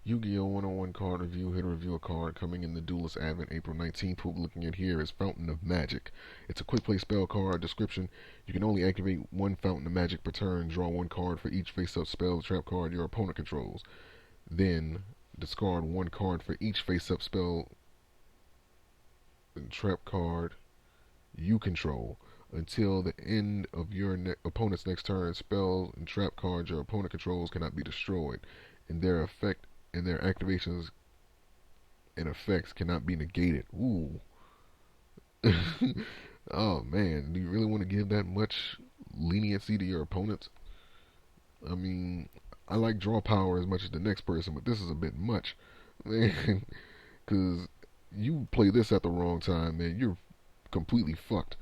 Yu-Gi-Oh! 101 card review. Here to review a card coming in the Duelist Advent April 19th. What we're looking at here is Fountain of Magic. It's a quick play spell card. Description: you can only activate one Fountain of Magic per turn. Draw one card for each face-up spell or trap card your opponent controls. Then discard one card for each face-up spell and trap card you control. Until the end of your opponent's next turn, spells and trap cards your opponent controls cannot be destroyed, and their activations and effects cannot be negated. Ooh. Oh man, do you really want to give that much leniency to your opponents? I mean, I like draw power as much as the next person, but this is a bit much, man. Because you play this at the wrong time, man, you're completely fucked.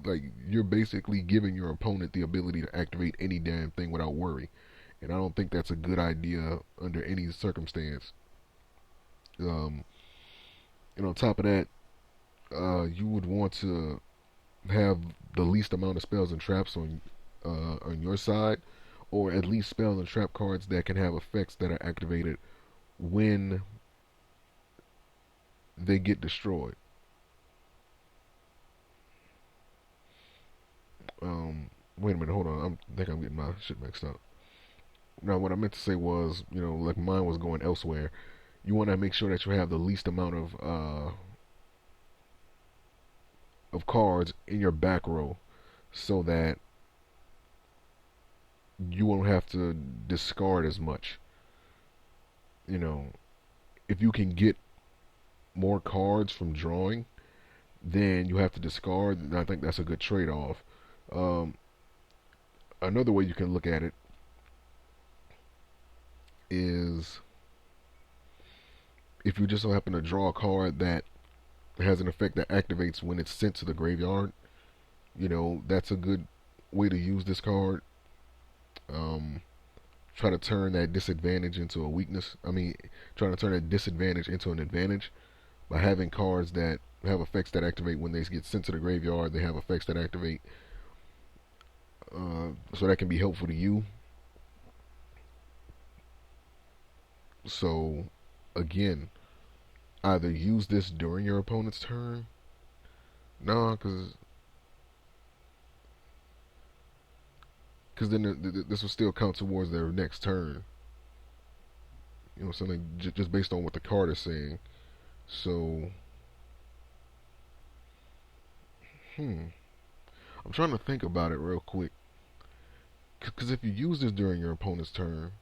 Like, you're basically giving your opponent the ability to activate any damn thing without worry, and I don't think that's a good idea under any circumstance. Um, and on top of that, you would want to have the least amount of spells and traps on your side, or at least spell and trap cards that can have effects that are activated when they get destroyed. Wait a minute, hold on. I think I'm getting my shit mixed up. Now, what I meant to say was, like mine was going elsewhere. You want to make sure that you have the least amount of cards in your back row, so that you won't have to discard as much. You know, if you can get more cards from drawing, then you have to discard, and I think that's a good trade-off. Um, Another way you can look at it is if you just so happen to draw a card that has an effect that activates when it's sent to the graveyard, that's a good way to use this card. Um, Try to turn that disadvantage into a weakness. I mean, trying to turn that disadvantage into an advantage by having cards that have effects that activate when they get sent to the graveyard. They have effects that activate, so that can be helpful to you. So, again, either use this during your opponent's turn. No, because then this will still count towards their next turn. Something just based on what the card is saying. So, I'm trying to think about it real quick. Because if you use this during your opponent's turn,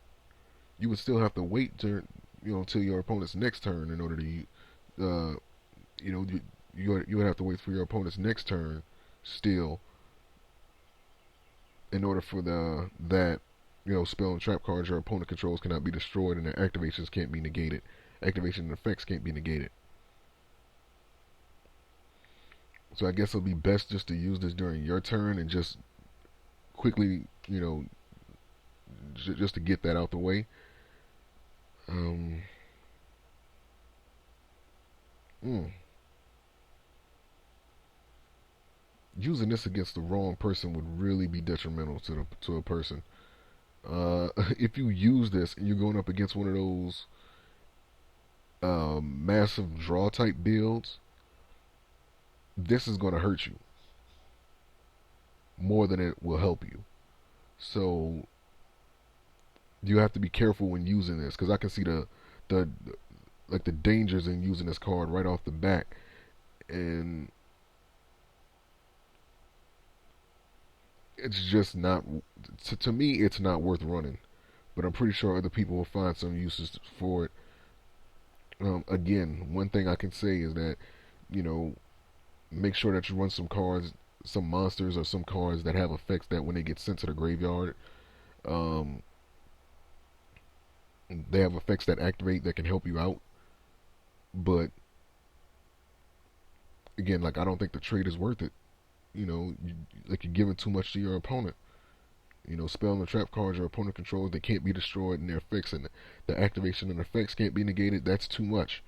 you would still have to wait till your opponent's next turn in order to, uh, you would have to wait for your opponent's next turn still in order for that spell and trap cards your opponent controls cannot be destroyed and their activations can't be negated. Activation and effects can't be negated. So I guess it'll be best just to use this during your turn and just quickly, just to get that out the way. Um, mm. Using this against the wrong person would really be detrimental to a person. If you use this and you're going up against one of those massive draw type builds, this is going to hurt you more than it will help you. So you have to be careful when using this, because I can see the like the dangers in using this card right off the bat, and it's just not, to me it's not worth running. But I'm pretty sure other people will find some uses for it. Again, one thing I can say is that you know make sure that you run some cards, some monsters or some cards that have effects that when they get sent to the graveyard, um, they have effects that activate that can help you out. But again, like, I don't think the trade is worth it. Like, you're giving too much to your opponent. Spell and trap cards your opponent controls, they can't be destroyed, and their effects and the activation and effects can't be negated. That's too much.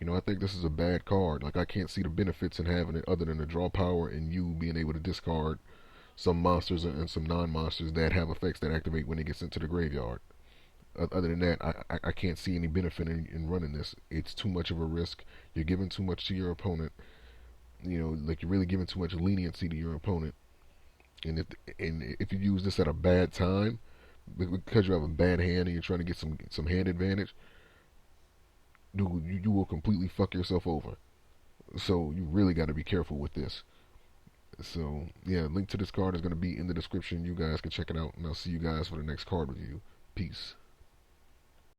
I think this is a bad card. Like, I can't see the benefits in having it other than the draw power and you being able to discard some monsters and some non-monsters that have effects that activate when they get sent to the graveyard. Other than that, I can't see any benefit in running this. It's too much of a risk. You're giving too much to your opponent. Like you're really giving too much leniency to your opponent. And if you use this at a bad time, because you have a bad hand and you're trying to get some hand advantage, you will completely fuck yourself over. So you really got to be careful with this. So yeah, link to this card is going to be in the description. You guys can check it out, and I'll see you guys for the next card review. Peace.